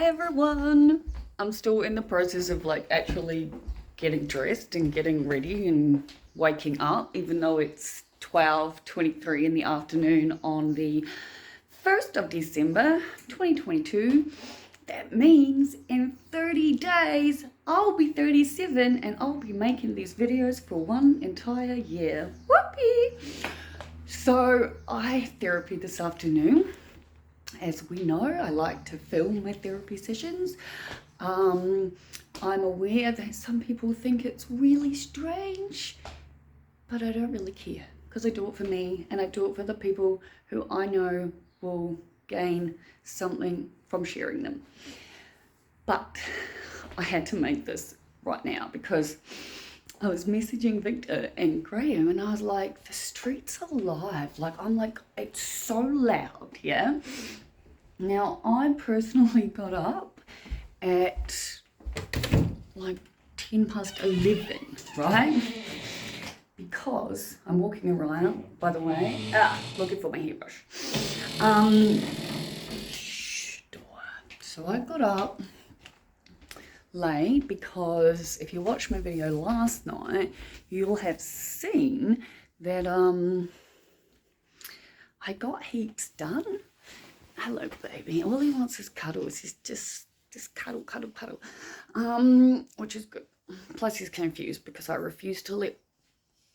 everyone. I'm still in the process of like actually getting dressed and getting ready and waking up, even though it's 12:23 in the afternoon on the 1st of December 2022. That means in 30 days I'll be 37 and I'll be making these videos for one entire year. Whoopee! So I have therapy this afternoon. As we know, I like to film my therapy sessions. I'm aware that some people think it's really strange, but I don't really care because I do it for me and I do it for the people who I know will gain something from sharing them. But I had to make this right now because I was messaging Victor and Graham and I was like, the streets are alive. Like, I'm like, it's so loud, yeah? Now, I personally got up at like 11, right? Because I'm walking around, by the way, looking for my hairbrush. So I got up late because if you watched my video last night, you'll have seen that I got heaps done. Hello, baby. All he wants is cuddles. He's just cuddle, which is good. Plus, he's confused because I refuse to let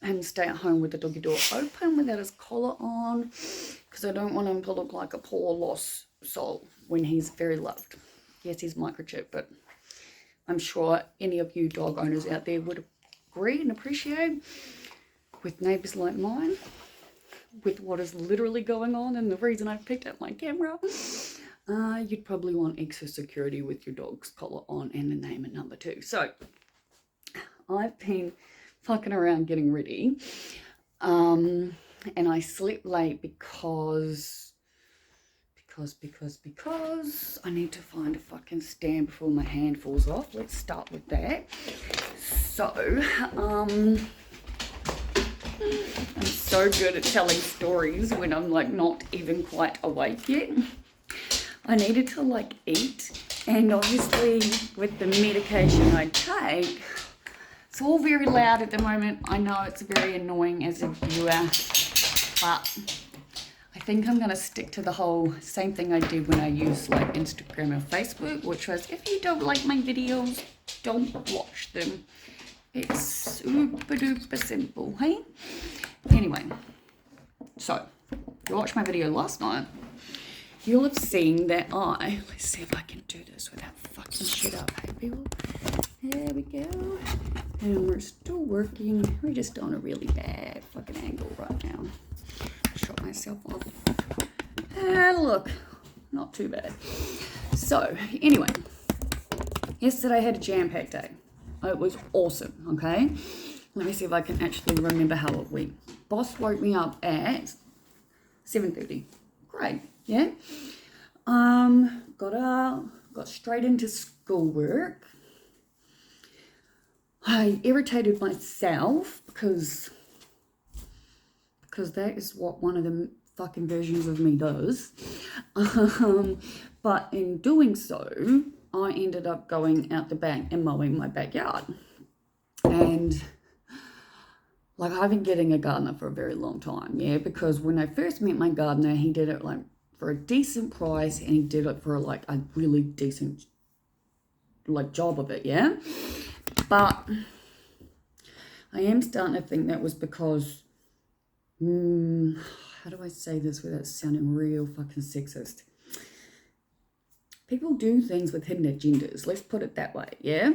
him stay at home with the doggy door open without his collar on because I don't want him to look like a poor lost soul when he's very loved. Yes, he's microchipped, but I'm sure any of you dog owners out there would agree and appreciate with neighbours like mine, with what is literally going on and the reason I've picked up my camera, you'd probably want extra security with your dog's collar on and the name and number too. So I've been fucking around getting ready, and I slept late because I need to find a fucking stand before my hand falls off. Let's start with that. So I'm so good at telling stories when I'm like not even quite awake yet. I needed to like eat, and obviously with the medication I take, it's all very loud at the moment. I know it's very annoying as a viewer, but I think I'm going to stick to the whole same thing I did when I used like Instagram or Facebook, which was if you don't like my videos, don't watch them. It's super duper simple, hey? Anyway, so if you watched my video last night, you'll have seen that let's see if I can do this without fucking shit up, hey people. There we go. And we're still working. We're just on a really bad fucking angle right now. Shot myself off. And look, not too bad. So, anyway, yesterday I had a jam-packed day. It was awesome, okay? Let me see if I can actually remember how it went. Boss woke me up at 7:30. Great, yeah? Got up, got straight into schoolwork. I irritated myself because that is what one of the fucking versions of me does. But in doing so, I ended up going out the back and mowing my backyard. And like I've been getting a gardener for a very long time, yeah, because when I first met my gardener, he did it like for a decent price and he did it for like a really decent like job of it, yeah. But I am starting to think that was because, how do I say this without sounding real fucking sexist? People do things with hidden agendas, let's put it that way, yeah?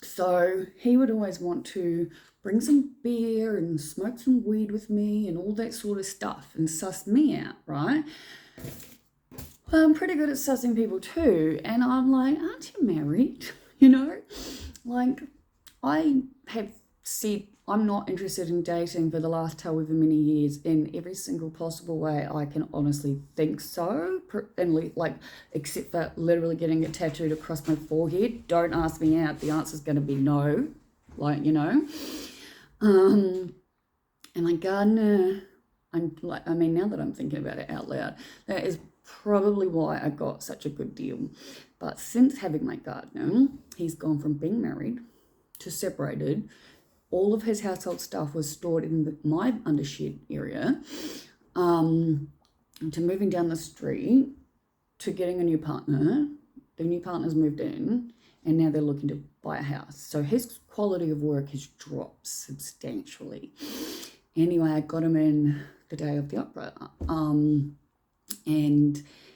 So he would always want to bring some beer and smoke some weed with me and all that sort of stuff and suss me out, right? Well, I'm pretty good at sussing people too. And I'm like, aren't you married? You know, like I have said I'm not interested in dating for the last however many years in every single possible way I can honestly think so, and like except for literally getting it tattooed across my forehead. Don't ask me out. The answer's going to be no, like, you know. And my gardener, now that I'm thinking about it out loud, that is probably why I got such a good deal. But since having my gardener, he's gone from being married to separated. All of his household stuff was stored in my undershed area, to moving down the street, to getting a new partner. The new partner's moved in, and now they're looking to buy a house. So his quality of work has dropped substantially. Anyway, I got him in the day of the opera, and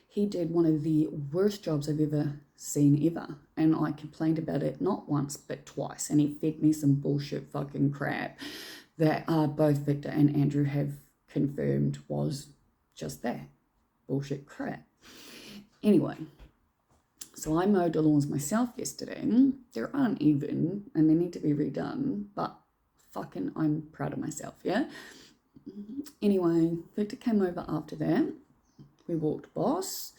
he did one of the worst jobs I've ever seen ever. And I complained about it not once, but twice. And he fed me some bullshit fucking crap that both Victor and Andrew have confirmed was just that, bullshit crap. Anyway, so I mowed the lawns myself yesterday. They're uneven and they need to be redone, but fucking I'm proud of myself, yeah? Anyway, Victor came over after that. We walked Boss,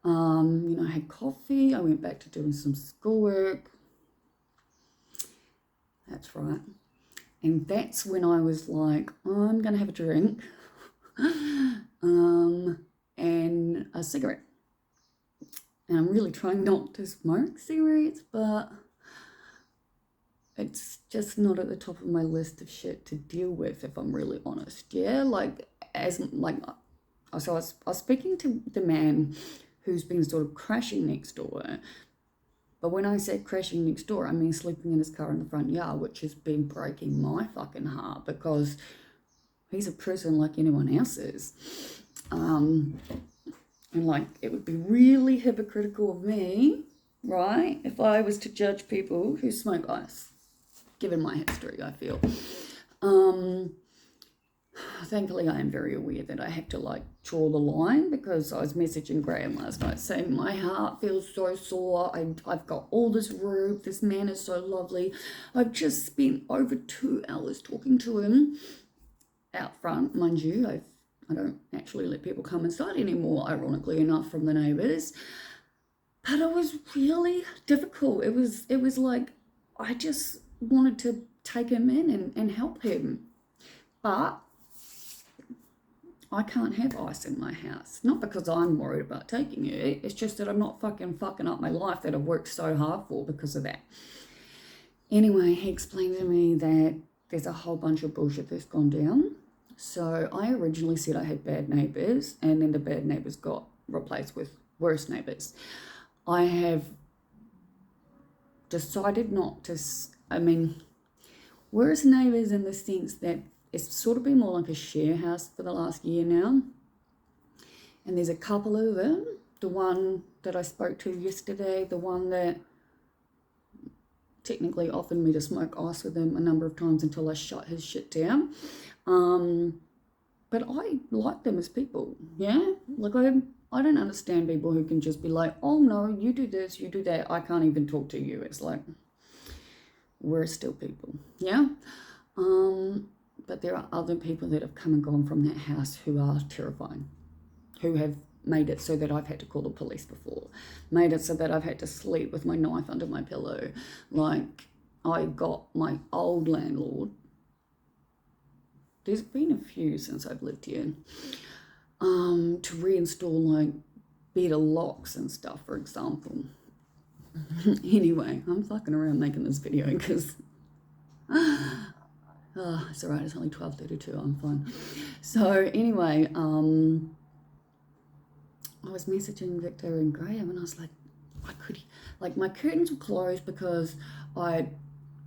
I had coffee. I went back to doing some schoolwork. That's right. And that's when I was like, I'm going to have a drink and a cigarette. And I'm really trying not to smoke cigarettes, but it's just not at the top of my list of shit to deal with, if I'm really honest. Yeah, so I was speaking to the man who's been sort of crashing next door. But when I say crashing next door, I mean sleeping in his car in the front yard, which has been breaking my fucking heart because he's a person like anyone else is. And it would be really hypocritical of me, right, if I was to judge people who smoke ice, given my history, I feel. Thankfully, I am very aware that I have to draw the line, because I was messaging Graham last night saying my heart feels so sore. I've got all this rope. This man is so lovely. I've just spent over 2 hours talking to him out front, mind you. I don't actually let people come inside anymore, ironically enough, from the neighbours. But it was really difficult. It was like I just wanted to take him in and help him. But I can't have ice in my house. Not because I'm worried about taking it. It's just that I'm not fucking up my life that I've worked so hard for because of that. Anyway, he explained to me that there's a whole bunch of bullshit that's gone down. So I originally said I had bad neighbours, and then the bad neighbours got replaced with worse neighbours. I have decided not to, worse neighbours in the sense that it's sort of been more like a share house for the last year now. And there's a couple of them. The one that I spoke to yesterday, the one that technically offered me to smoke ice with him a number of times until I shut his shit down. But I like them as people, yeah? I don't understand people who can just be like, oh no, you do this, you do that, I can't even talk to you. It's like, we're still people, yeah? But there are other people that have come and gone from that house who are terrifying, who have made it so that I've had to call the police before, made it so that I've had to sleep with my knife under my pillow. I got my old landlord, there's been a few since I've lived here, to reinstall better locks and stuff, for example. Anyway, I'm fucking around making this video because it's alright, it's only 12:32, I'm fine. So anyway, I was messaging Victor and Graham, and I was like, my curtains were closed because I'd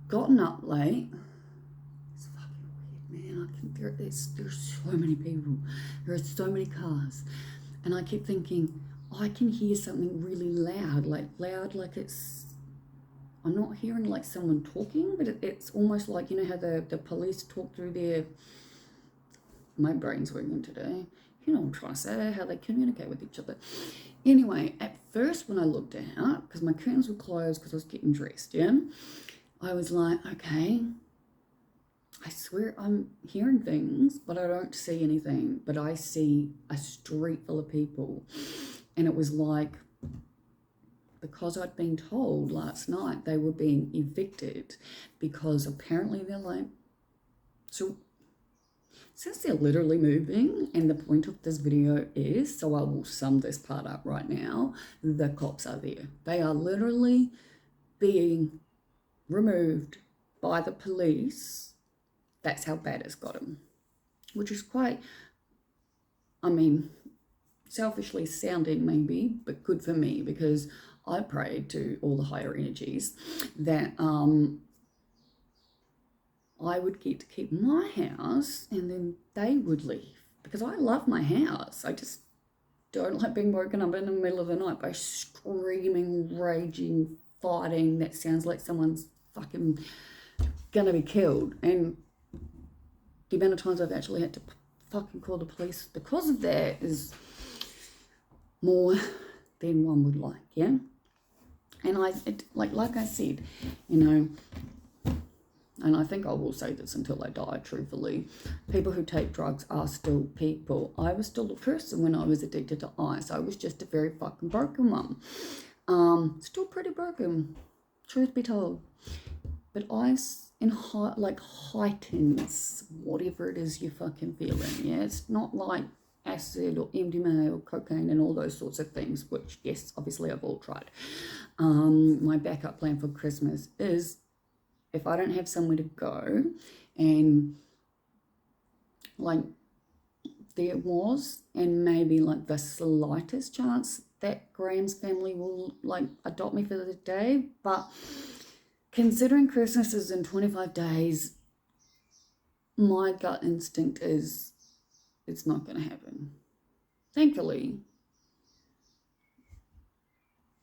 gotten up late. It's fucking weird, man. There's so many people. There are so many cars. And I kept thinking, I can hear something really loud, like it's, I'm not hearing someone talking, but it's almost like, how the police talk through their, my brain's working today, I'm trying to say, how they communicate with each other. Anyway, at first when I looked out, because my curtains were closed because I was getting dressed, yeah, I was like, okay, I swear I'm hearing things, but I don't see anything, but I see a street full of people. And it was like, because I'd been told last night they were being evicted because apparently they're so Since they're literally moving, and the point of this video is, so I will sum this part up right now, the cops are there. They are literally being removed by the police. That's how bad it's got them. Which is quite, I mean, selfishly sounding maybe, but good for me, because I prayed to all the higher energies that I would get to keep my house and then they would leave, because I love my house. I just don't like being woken up in the middle of the night by screaming, raging, fighting that sounds like someone's fucking gonna be killed. And the amount of times I've actually had to fucking call the police because of that is more than one would like, yeah? And like I said, you know, and I think I will say this until I die, truthfully, people who take drugs are still people. I was still a person when I was addicted to ice. I was just a very fucking broken one. Still pretty broken, truth be told. But ice heightens whatever it is you're fucking feeling, yeah? It's not like acid or MDMA or cocaine and all those sorts of things, which, yes, obviously I've all tried. My backup plan for Christmas is, if I don't have somewhere to go, and like there was, and maybe like the slightest chance that Graham's family will like adopt me for the day, but considering Christmas is in 25 days, my gut instinct is it's not going to happen. Thankfully,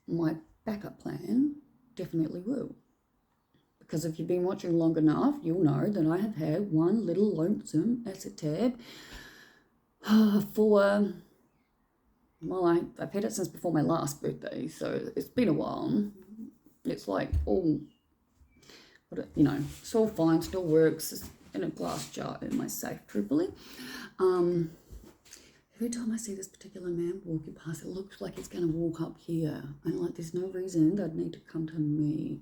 my backup plan definitely will. Because if you've been watching long enough, you'll know that I have had one little lonesome acid tab for, well, I've had it since before my last birthday, so it's been a while. It's like all, you know, it's all fine, still works. It's in a glass jar in my safe, truthfully. Every time I see this particular man walking past, it looks like he's going to walk up here. And like, there's no reason they'd need to come to me.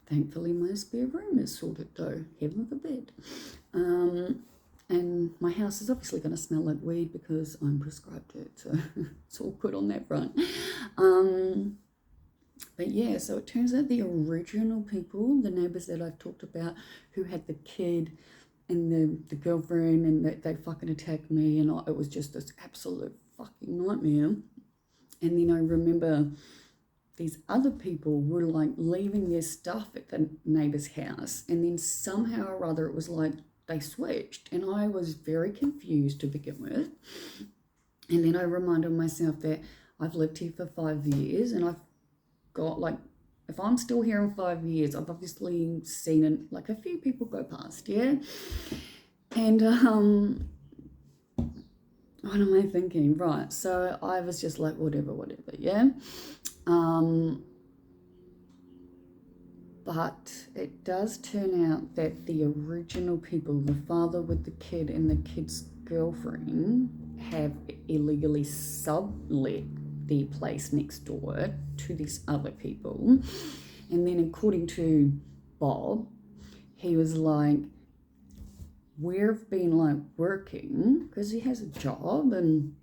Thankfully, my spare room is sorted though, heaven forbid. And my house is obviously going to smell like weed because I'm prescribed it, so it's all good on that front. But yeah, so it turns out the original people, the neighbours that I've talked about, who had the kid and the girlfriend, and they fucking attacked me, and it was just this absolute fucking nightmare. And then I remember these other people were like leaving their stuff at the neighbour's house, and then somehow or other it was like they switched, and I was very confused to begin with. And then I reminded myself that I've lived here for 5 years, and I've got like, if I'm still here in 5 years, I've obviously seen like a few people go past, yeah? And what am I thinking? Right, so I was just like, whatever, yeah? But it does turn out that the original people, the father with the kid and the kid's girlfriend, have illegally sublet the place next door to these other people. And then according to Bob, he was like, we've been like working, because he has a job, and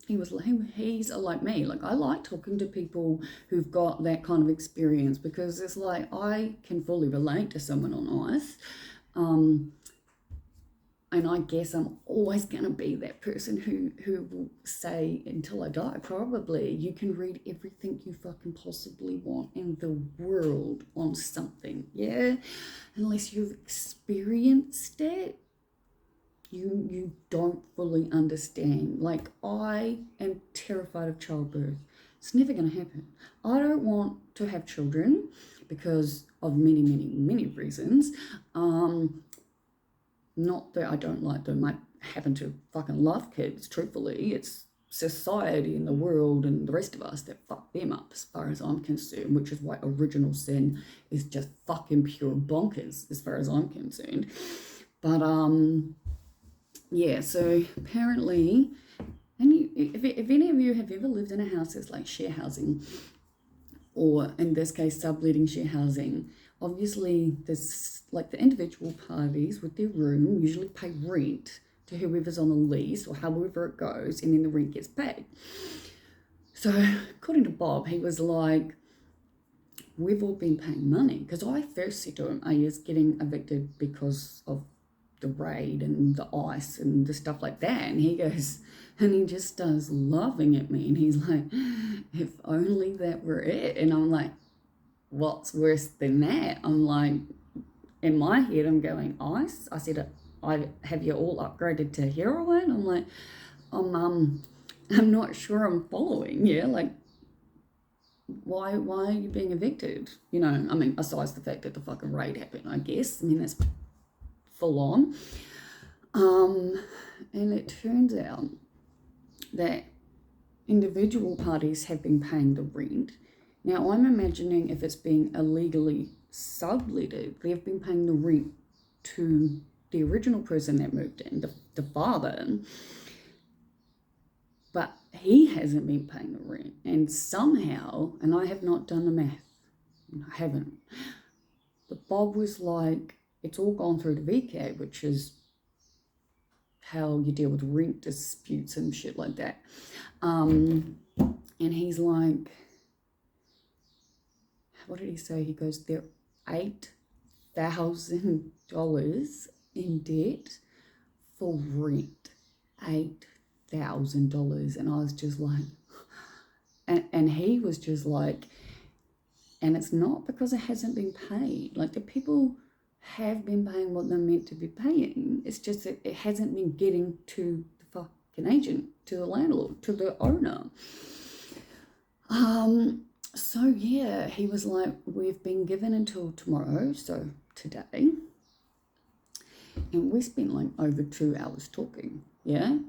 he was like, he's like me. Like, I like talking to people who've got that kind of experience, because it's like, I can fully relate to someone on ice. And I guess I'm always going to be that person who will say until I die, probably, you can read everything you fucking possibly want in the world on something, yeah? Unless you've experienced it, you don't fully understand. Like, I am terrified of childbirth. It's never going to happen. I don't want to have children because of many, many, many reasons. Not that I don't like them. I happen to fucking love kids, truthfully. It's society and the world and the rest of us that fuck them up, as far as I'm concerned, which is why original sin is just fucking pure bonkers, as far as I'm concerned. But, yeah, so apparently, if any of you have ever lived in a house that's like share housing, or in this case, subletting share housing, obviously this, like the individual parties with their room usually pay rent to whoever's on the lease or however it goes, and then the rent gets paid. So according to Bob, he was like, we've all been paying money, because I first said to him, are you getting evicted because of the raid and the ice and the stuff like that? And he goes, and he just starts laughing at me, and he's like, if only that were it. And I'm like, what's worse than that? I'm like, in my head, I'm going, ice? I said, I have you all upgraded to heroin? I'm like, I'm not sure I'm following. Yeah, like, why are you being evicted? You know, I mean, besides the fact that the fucking raid happened, I guess. I mean, that's full on. And it turns out that individual parties have been paying the rent. Now, I'm imagining if it's being illegally subletted, they've been paying the rent to the original person that moved in, the father, but he hasn't been paying the rent. And somehow, and I have not done the math, I haven't, but Bob was like, it's all gone through to VK, which is how you deal with rent disputes and shit like that. And he's like, what did he say? He goes, they're $8,000 in debt for rent. $8,000. And I was just like, and he was just like, and it's not because it hasn't been paid. Like, the people have been paying what they're meant to be paying. It's just that it hasn't been getting to the fucking agent, to the landlord, to the owner. So yeah, he was like, we've been given until tomorrow, so today. And we spent like over 2 hours talking, yeah?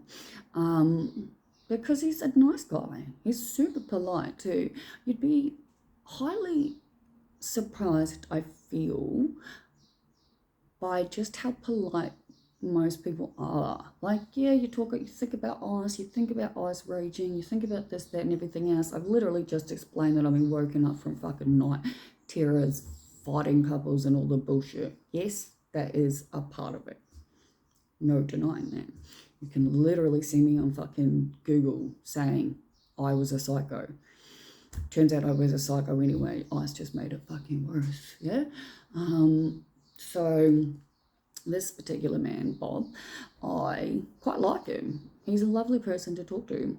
Because he's a nice guy. He's super polite too. You'd be highly surprised, I feel, by just how polite most people are. Like, yeah, you think about ice, you think about ice raging, you think about this, that, and everything else. I've literally just explained that I've been woken up from fucking night terrors, fighting couples, and all the bullshit. Yes, that is a part of it. No denying that. You can literally see me on fucking Google saying I was a psycho. Turns out I was a psycho anyway. Ice just made it fucking worse, yeah? So this particular man, Bob, I quite like him. He's a lovely person to talk to.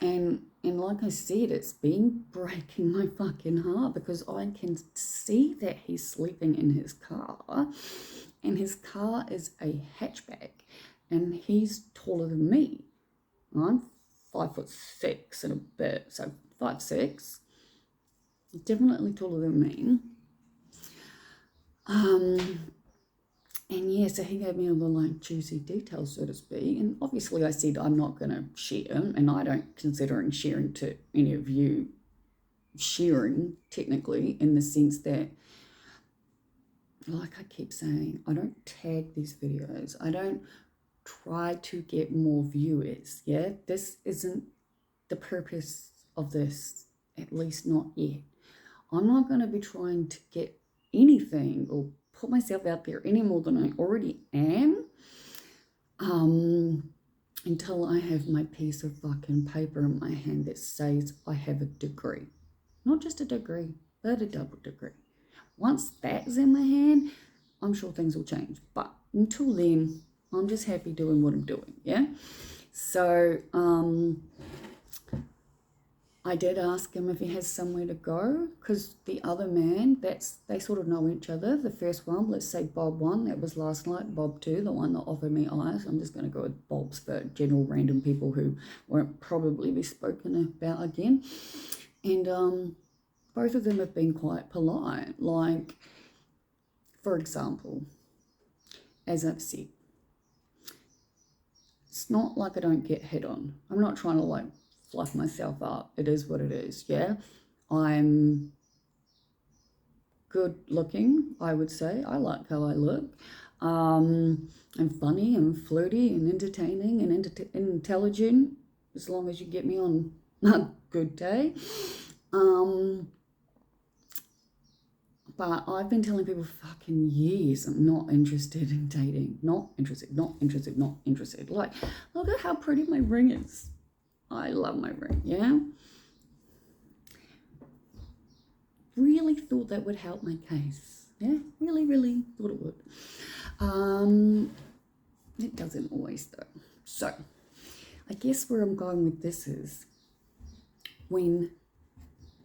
And like I said, it's been breaking my fucking heart, because I can see that he's sleeping in his car, and his car is a hatchback, and he's taller than me. I'm 5'6" and a bit, so 5'6", definitely taller than me. And yeah, so he gave me all the like juicy details, so to speak. And obviously I said I'm not going to share, and I don't consider sharing to any of you sharing technically, in the sense that, like I keep saying, I don't tag these videos. I don't try to get more viewers, yeah? This isn't the purpose of this, at least not yet. I'm not going to be trying to get anything or put myself out there any more than I already am, until I have my piece of fucking paper in my hand that says I have a degree. Not just a degree, but a double degree. Once that's in my hand, I'm sure things will change. But until then, I'm just happy doing what I'm doing, yeah? So, I did ask him if he has somewhere to go, because the other man, they sort of know each other. The first one, let's say Bob 1, that was last night. Bob 2, the one that offered me ice. I'm just going to go with Bob's for general random people who won't probably be spoken about again. And both of them have been quite polite. Like, for example, as I've said, it's not like I don't get hit on. I'm not trying to like fluff myself up. It is what it is, yeah? I'm good looking, I would say. I like how I look. I'm funny and flirty and entertaining and intelligent, as long as you get me on a good day. But I've been telling people for fucking years I'm not interested in dating. Not interested, not interested, not interested. Like, look at how pretty my ring is. I love my ring, yeah? Really thought that would help my case. Yeah, really, really thought it would. It doesn't always though. So, I guess where I'm going with this is when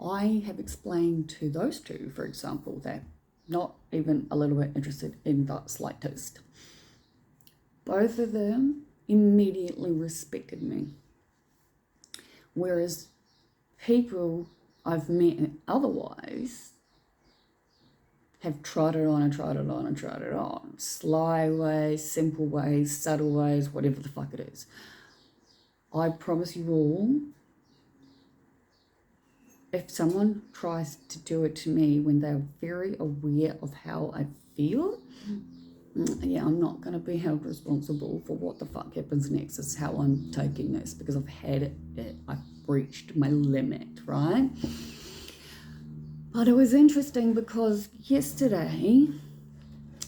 I have explained to those two, for example, that not even a little bit interested in the slightest. Both of them immediately respected me. Whereas people I've met otherwise have tried it on and tried it on and tried it on. Sly ways, simple ways, subtle ways, whatever the fuck it is. I promise you all, if someone tries to do it to me when they're very aware of how I feel, yeah, I'm not going to be held responsible for what the fuck happens next. Is how I'm taking this, because I've had it. I've reached my limit, right? But it was interesting because yesterday,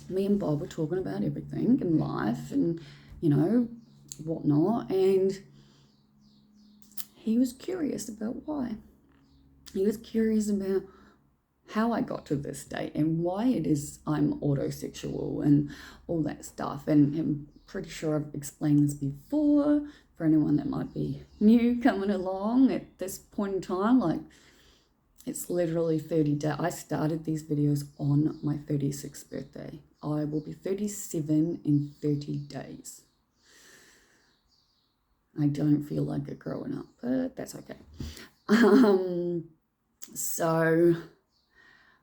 me and Bob were talking about everything in life and, you know, whatnot, and he was curious about why. He was curious about how I got to this state and why it is I'm autosexual and all that stuff. And I'm pretty sure I've explained this before for anyone that might be new coming along at this point in time. Like, it's literally 30 days. I started these videos on my 36th birthday. I will be 37 in 30 days. I don't feel like it growing up, but that's okay. So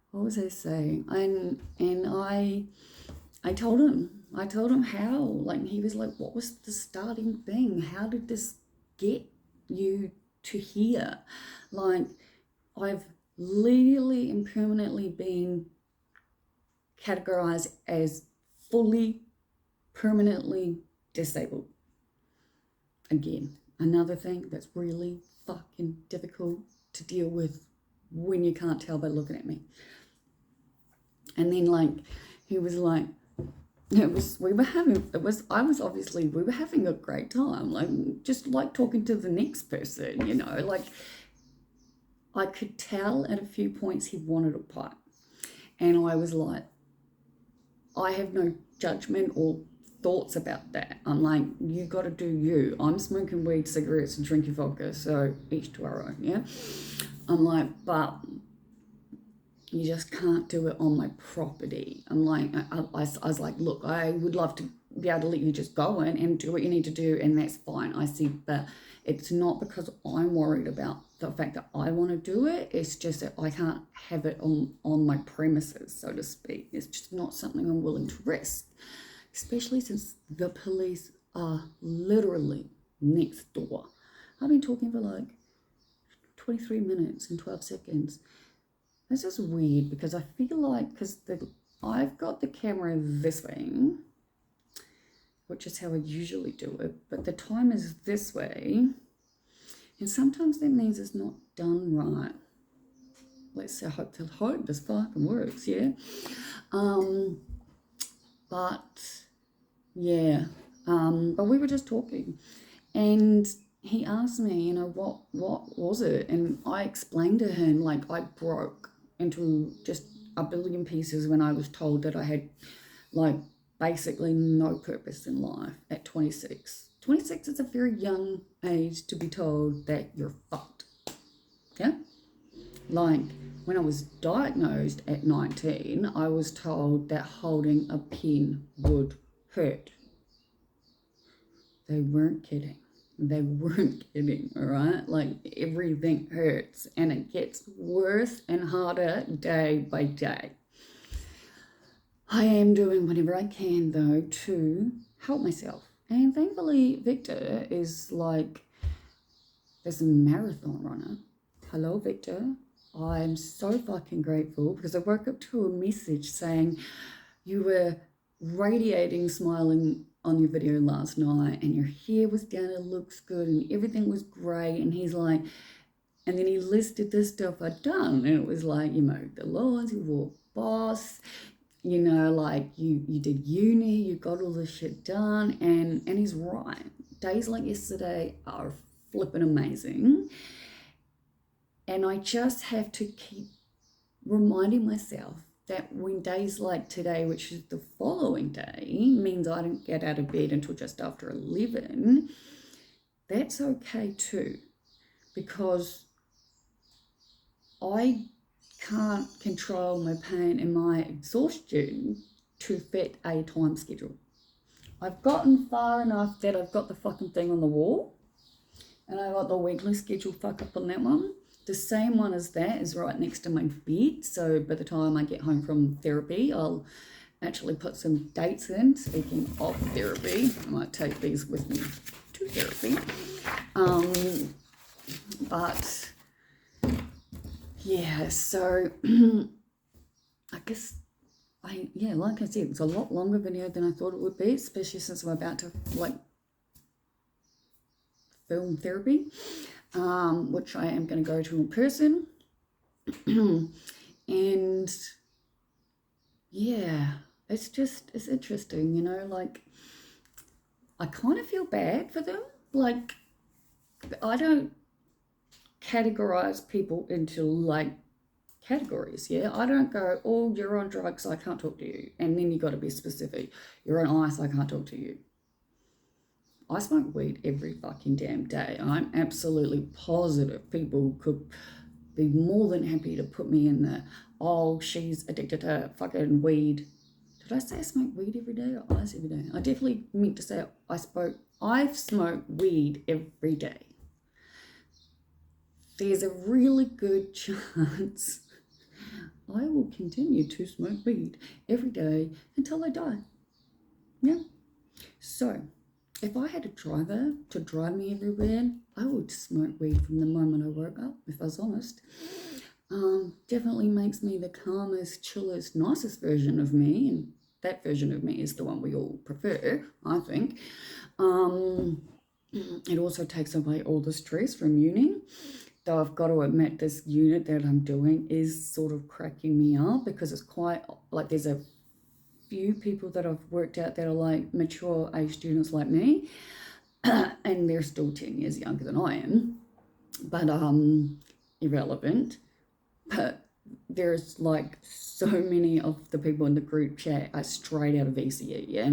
what was I saying? And I told him how, like, he was like, what was the starting thing? How did this get you to here? Like, I've legally and permanently been categorized as fully, permanently disabled. Again, another thing that's really fucking difficult to deal with when you can't tell by looking at me. And then, like, he was like, we were having a great time, like, just like talking to the next person, you know, like, I could tell at a few points he wanted a pipe. And I was like, I have no judgment or thoughts about that. I'm like, you got to do you. I'm smoking weed, cigarettes, and drinking vodka, so each to our own, yeah? I'm like, but you just can't do it on my property. I'm like, I was like, look, I would love to be able to let you just go in and do what you need to do, and that's fine. I see, but it's not because I'm worried about the fact that I want to do it. It's just that I can't have it on my premises, so to speak. It's just not something I'm willing to risk, especially since the police are literally next door. I've been talking for like 23 minutes and 12 seconds. This is weird because I feel like, I've got the camera this way, which is how I usually do it, but the time is this way, and sometimes that means it's not done right. Let's say, hope this fucking works, yeah? But we were just talking, and he asked me, you know, what was it? And I explained to him, like, I broke into just a billion pieces when I was told that I had, like, basically no purpose in life at 26. 26 is a very young age to be told that you're fucked. Yeah? Like, when I was diagnosed at 19, I was told that holding a pen would hurt. They weren't kidding. They weren't kidding, all right? Like, everything hurts, and it gets worse and harder day by day. I am doing whatever I can, though, to help myself. And thankfully, Victor is like this marathon runner. Hello, Victor. I'm so fucking grateful because I woke up to a message saying you were radiating, smiling on your video last night, and your hair was down, it looks good, and everything was great. And he's like, And then he listed the stuff I'd done, and it was like, you mowed the lawns, you walked boss, you know, like you did uni, you got all this shit done, and he's right. Days like yesterday are flipping amazing, and I just have to keep reminding myself that when days like today, which is the following day, means I don't get out of bed until just after 11, that's okay too, because I can't control my pain and my exhaustion to fit a time schedule. I've gotten far enough that I've got the fucking thing on the wall, and I got the weekly schedule fuck up on that one. The same one as that is right next to my bed, so by the time I get home from therapy, I'll actually put some dates in. Speaking of therapy, I might take these with me to therapy. But yeah, so I guess like I said, it's a lot longer video than I thought it would be, especially since I'm about to like film therapy, which I am going to go to in person. And yeah, it's interesting, you know, like I kind of feel bad for them. Like I don't categorize people into like categories. I don't go, oh, you're on drugs, I can't talk to you, and then you got to be specific. You're on ice, I can't talk to you. I smoke weed every fucking damn day. I'm absolutely positive people could be more than happy to put me in the, oh, she's addicted to fucking weed. Did I say I smoke weed every day or ice every day? I definitely meant to say I've smoked weed every day. There's a really good chance I will continue to smoke weed every day until I die. Yeah. So, if I had a driver to drive me everywhere, I would smoke weed from the moment I woke up, if I was honest. Definitely makes me the calmest, chillest, nicest version of me, and that version of me is the one we all prefer, I think. It also takes away all the stress from uni. Though I've got to admit, this unit that I'm doing is sort of cracking me up, because it's quite, like, there's a few people that I've worked out that are like mature age students like me, and they're still 10 years younger than I am, but irrelevant. But there's like so many of the people in the group chat are straight out of VCE, yeah.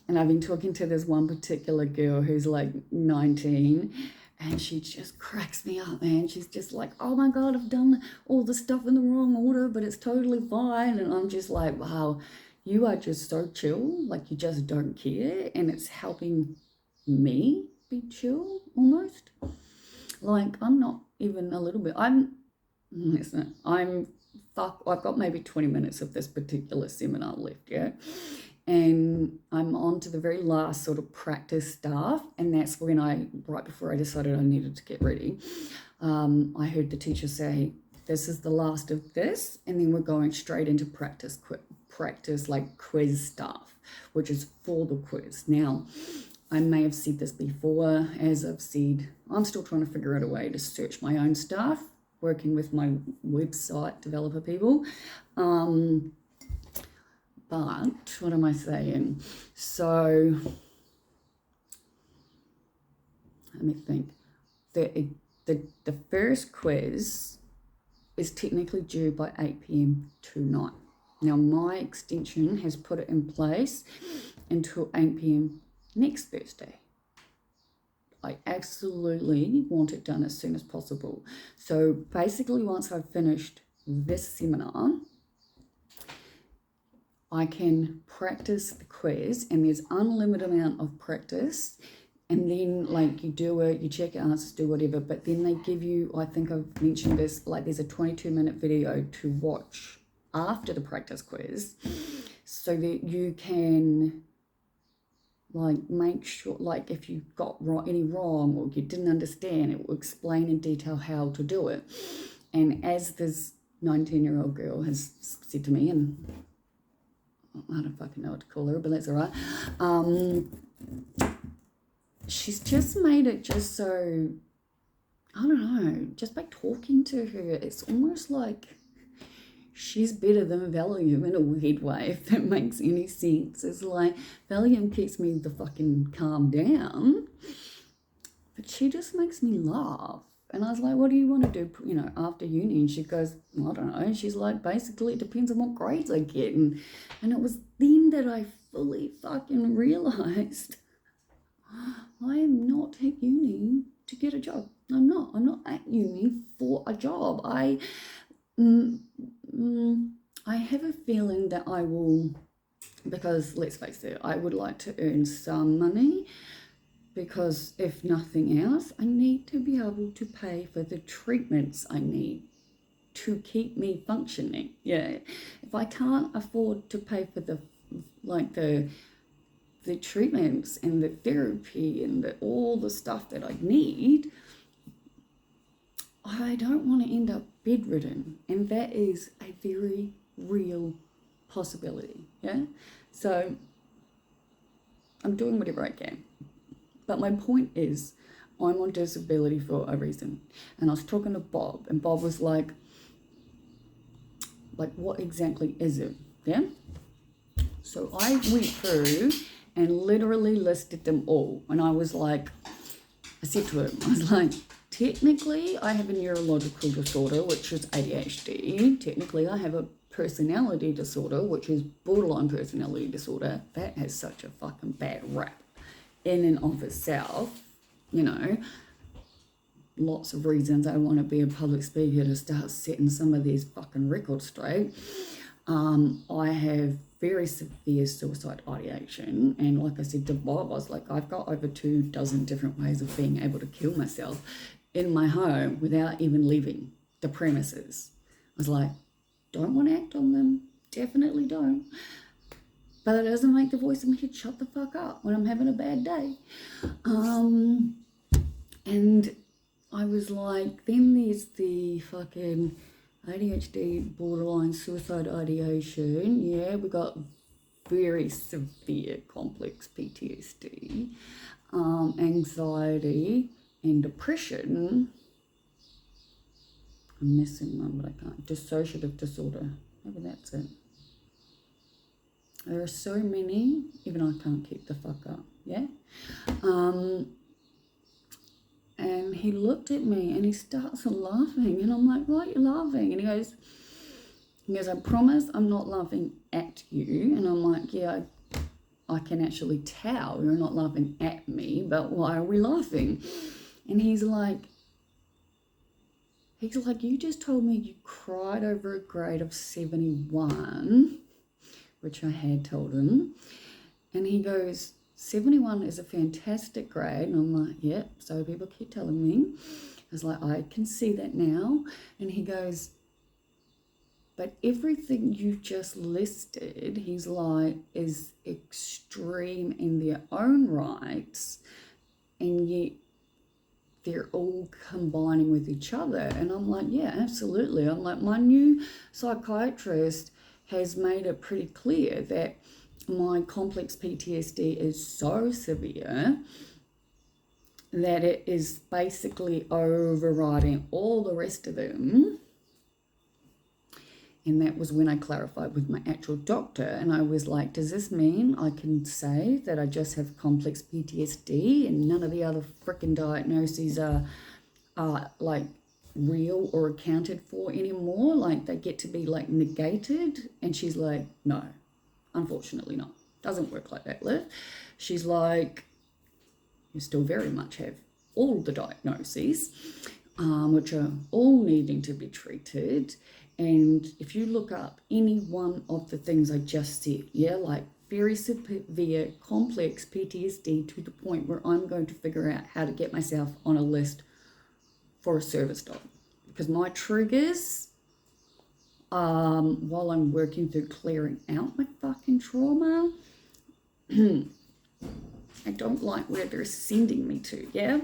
And I've been talking to this one particular girl who's like 19, and she just cracks me up, man. She's just like, oh my God, I've done all the stuff in the wrong order, but it's totally fine. And I'm just like, wow, you are just so chill. Like, you just don't care. And it's helping me be chill almost. Like, I'm not even a little bit. I've got maybe 20 minutes of this particular seminar left, yeah? And I'm on to the very last sort of practice stuff, and that's when right before I decided I needed to get ready, I heard the teacher say, this is the last of this, and then we're going straight into practice like quiz stuff, which is for the quiz. Now, I may have said this before, as I've said, I'm still trying to figure out a way to search my own stuff, working with my website developer people. But what am I saying? So let me think. The first quiz is technically due by 8 p.m. tonight. Now, my extension has put it in place until 8 p.m. next Thursday. I absolutely want it done as soon as possible. So basically, once I've finished this seminar, I can practice the quiz, and there's unlimited amount of practice. And then, like, you do it, you check your answers, do whatever, but then they give you, I think I've mentioned this, like, there's a 22-minute video to watch after the practice quiz, so that you can, like, make sure, like, if you got any wrong or you didn't understand, it will explain in detail how to do it. And as this 19-year-old girl has said to me, and I don't fucking know what to call her, but that's all right. She's just made it just so I don't know, just by talking to her, it's almost like she's better than Valium in a weird way, if that makes any sense. It's like Valium keeps me the fucking calm down, but she just makes me laugh. And I was like, what do you want to do, after uni? And she goes, I don't know. And she's like, basically, it depends on what grades I get. And it was then that I fully fucking realised I am not at uni to get a job. I'm not at uni for a job. I have a feeling that I will, because let's face it, I would like to earn some money, because if nothing else, I need to be able to pay for the treatments I need to keep me functioning. Yeah, if I can't afford to pay for the treatments and the therapy and all the stuff that I need, I don't want to end up bedridden, and that is a very real possibility. Yeah, so I'm doing whatever I can. But my point is, I'm on disability for a reason. And I was talking to Bob, and Bob was like, what exactly is it? Yeah? So I went through and literally listed them all. And I was like, I said to him, I was like, technically I have a neurological disorder, which is ADHD. Technically I have a personality disorder, which is borderline personality disorder. That has such a fucking bad rap in and of itself, lots of reasons I want to be a public speaker to start setting some of these fucking records straight. I have very severe suicide ideation, and like I said to Bob, I was like, I've got over 24 different ways of being able to kill myself in my home without even leaving the premises. I was like, don't want to act on them, definitely don't. But it doesn't make the voice in my head shut the fuck up when I'm having a bad day. And I was like, then there's the fucking ADHD, borderline suicide ideation. Yeah, we got very severe complex PTSD, anxiety and depression. I'm missing one, but I can't. Dissociative disorder. Maybe that's it. There are so many, even I can't keep the fuck up, yeah? And he looked at me and he starts laughing, and I'm like, why are you laughing? And he goes, I promise I'm not laughing at you. And I'm like, yeah, I can actually tell you're not laughing at me, but why are we laughing? And he's like, you just told me you cried over a grade of 71, which I had told him. And he goes, 71 is a fantastic grade. And I'm like, yep, so people keep telling me. I was like, I can see that now. And he goes, but everything you just listed, he's like, is extreme in their own rights, and yet they're all combining with each other. And I'm like, yeah, absolutely. I'm like, my new psychiatrist has made it pretty clear that my complex PTSD is so severe that it is basically overriding all the rest of them. And that was when I clarified with my actual doctor, and I was like, does this mean I can say that I just have complex PTSD and none of the other freaking diagnoses are like real or accounted for anymore? Like they get to be like negated? And she's like, no, unfortunately not. Doesn't work like that, Liv. She's like, you still very much have all the diagnoses, which are all needing to be treated. And if you look up any one of the things I just said, yeah, like very severe complex PTSD to the point where I'm going to figure out how to get myself on a list for a service dog. Because my triggers, while I'm working through clearing out my fucking trauma, I don't like where they're sending me to, yeah?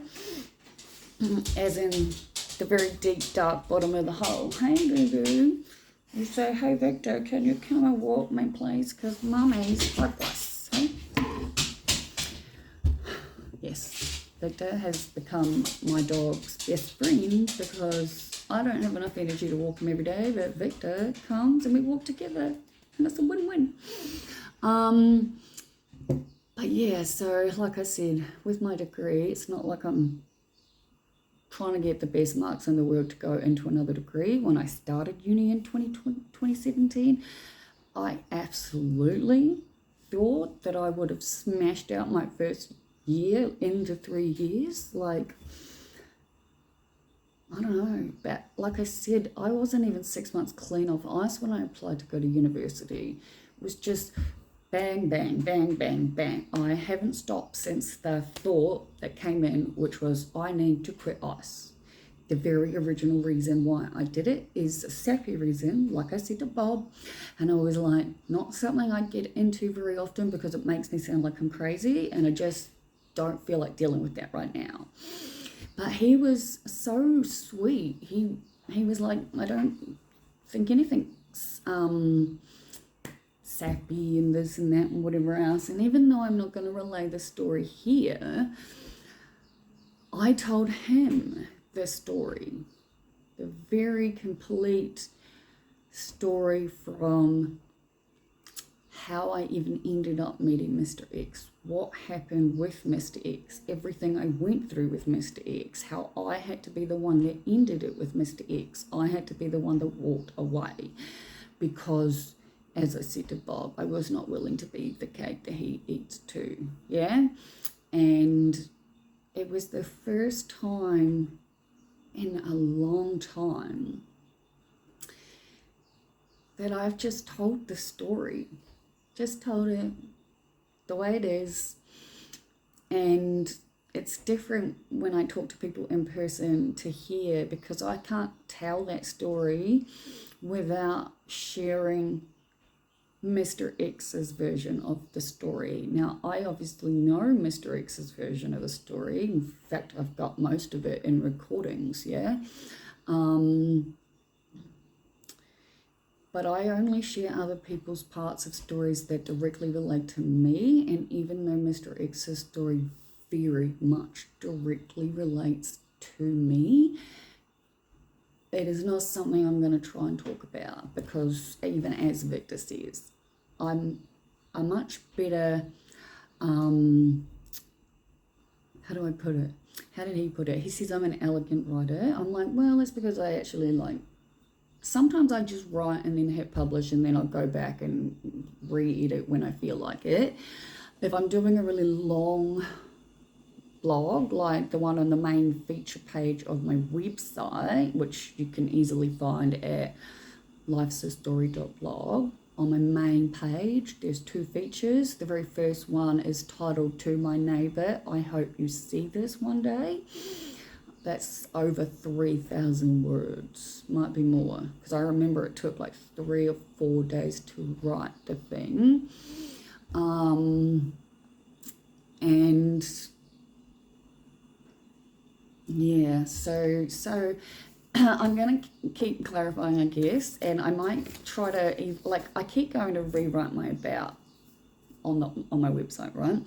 As in the very deep, dark bottom of the hole. Hey, boo-boo. You say, hey, Victor, can you come and walk me, please? Because mummy's hopeless, hey? Yes. Victor has become my dog's best friend because I don't have enough energy to walk him every day, but Victor comes and we walk together, and it's a win-win. But yeah, so like I said, with my degree, it's not like I'm trying to get the best marks in the world to go into another degree. When I started uni in 2017, I absolutely thought that I would have smashed out my first year into 3 years. Like, I don't know, but like I said, I wasn't even 6 months clean off ice when I applied to go to university. It was just bang, bang, bang, bang, bang. I haven't stopped since the thought that came in, which was I need to quit ice. The very original reason why I did it is a sappy reason, like I said to Bob, and I was like, not something I get into very often because it makes me sound like I'm crazy, and I just don't feel like dealing with that right now. But he was so sweet. He was like, I don't think anything's sappy and this and that and whatever else. And even though I'm not going to relay the story here, I told him the story, the very complete story from how I even ended up meeting Mr. X, what happened with Mr. X, everything I went through with Mr. X, how I had to be the one that ended it with Mr. X. I had to be the one that walked away because, as I said to Bob, I was not willing to be the cake that he eats too, yeah? And it was the first time in a long time that I've just told the story, just told it the way it is. And it's different when I talk to people in person to hear, because I can't tell that story without sharing Mr. X's version of the story. Now, I obviously know Mr. X's version of the story. In fact, I've got most of it in recordings, yeah? But I only share other people's parts of stories that directly relate to me, and even though Mr. X's story very much directly relates to me, it is not something I'm going to try and talk about, because even as Victor says, I'm a much better, how do I put it? How did he put it? He says I'm an elegant writer. I'm like, well, that's because I actually sometimes I just write and then hit publish, and then I'll go back and re-edit when I feel like it. If I'm doing a really long blog, like the one on the main feature page of my website, which you can easily find at lifesastory.blog, on my main page, there's 2 features. The very first one is titled To My Neighbour. I hope you see this one day. That's over 3,000 words, might be more, because I remember it took like 3 or 4 days to write the thing. And yeah, so I'm going to keep clarifying, I guess, and I might try to, I keep going to rewrite my about on my website, right,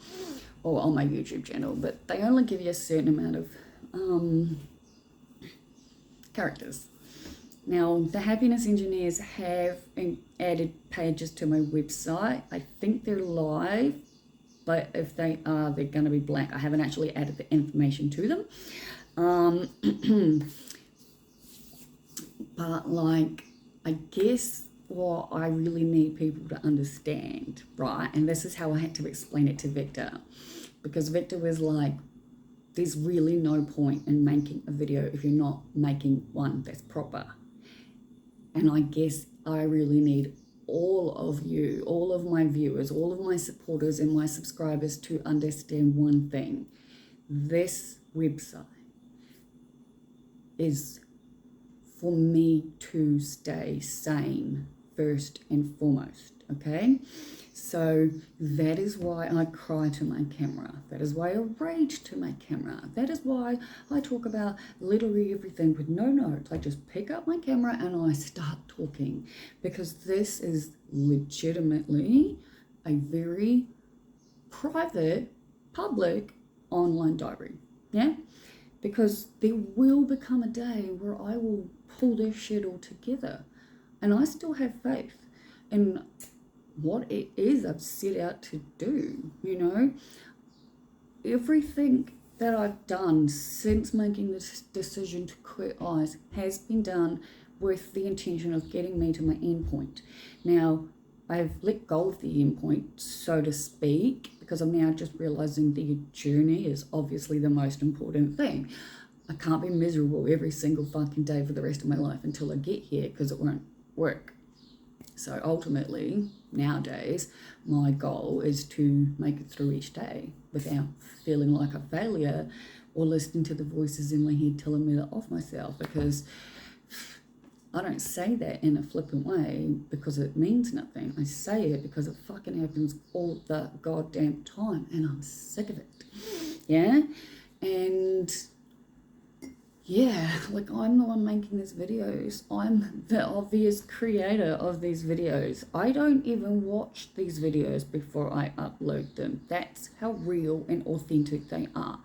or on my YouTube channel, but they only give you a certain amount of characters. Now, the happiness engineers have added pages to my website. I think they're live, but if they are, they're going to be blank. I haven't actually added the information to them. But I guess what I really need people to understand, right? And this is how I had to explain it to Victor, because Victor was like, there's really no point in making a video if you're not making one that's proper. And I guess I really need all of you, all of my viewers, all of my supporters and my subscribers to understand one thing. This website is for me to stay sane first and foremost, okay? So that is why I cry to my camera. That is why I rage to my camera. That is why I talk about literally everything with no notes. I just pick up my camera and I start talking, because this is legitimately a very private, public online diary. Yeah? Because there will become a day where I will pull this shit all together. And I still have faith in what it is I've set out to do, you know? Everything that I've done since making this decision to quit ICE has been done with the intention of getting me to my end point. Now, I've let go of the end point, so to speak, because I'm now just realizing the journey is obviously the most important thing. I can't be miserable every single fucking day for the rest of my life until I get here, because it won't work. So ultimately, nowadays, my goal is to make it through each day without feeling like a failure or listening to the voices in my head telling me to off myself, because I don't say that in a flippant way because it means nothing. I say it because it fucking happens all the goddamn time and I'm sick of it. Yeah? And yeah, like I'm the one making these videos. I'm the obvious creator of these videos. I don't even watch these videos before I upload them. That's how real and authentic they are.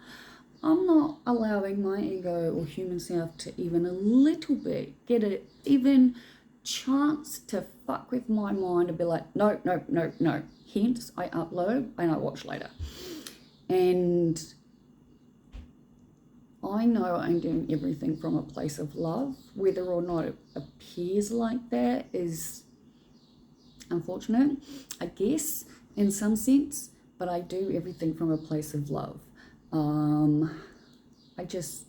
I'm not allowing my ego or human self to even a little bit get an even chance to fuck with my mind and be like, no. Hence, I upload and I watch later. And I know I'm doing everything from a place of love. Whether or not it appears like that is unfortunate, I guess, in some sense, but I do everything from a place of love. I'm just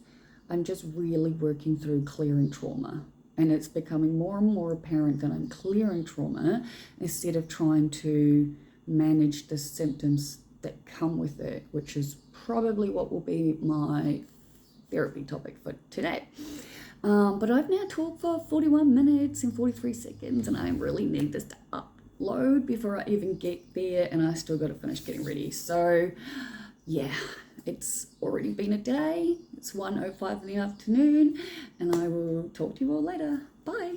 really working through clearing trauma, and it's becoming more and more apparent that I'm clearing trauma instead of trying to manage the symptoms that come with it, which is probably what will be my therapy topic for today. But I've now talked for 41 minutes and 43 seconds, and I really need this to upload before I even get there, and I still got to finish getting ready. So yeah, it's already been a day. It's 1:05 in the afternoon, and I will talk to you all later. Bye.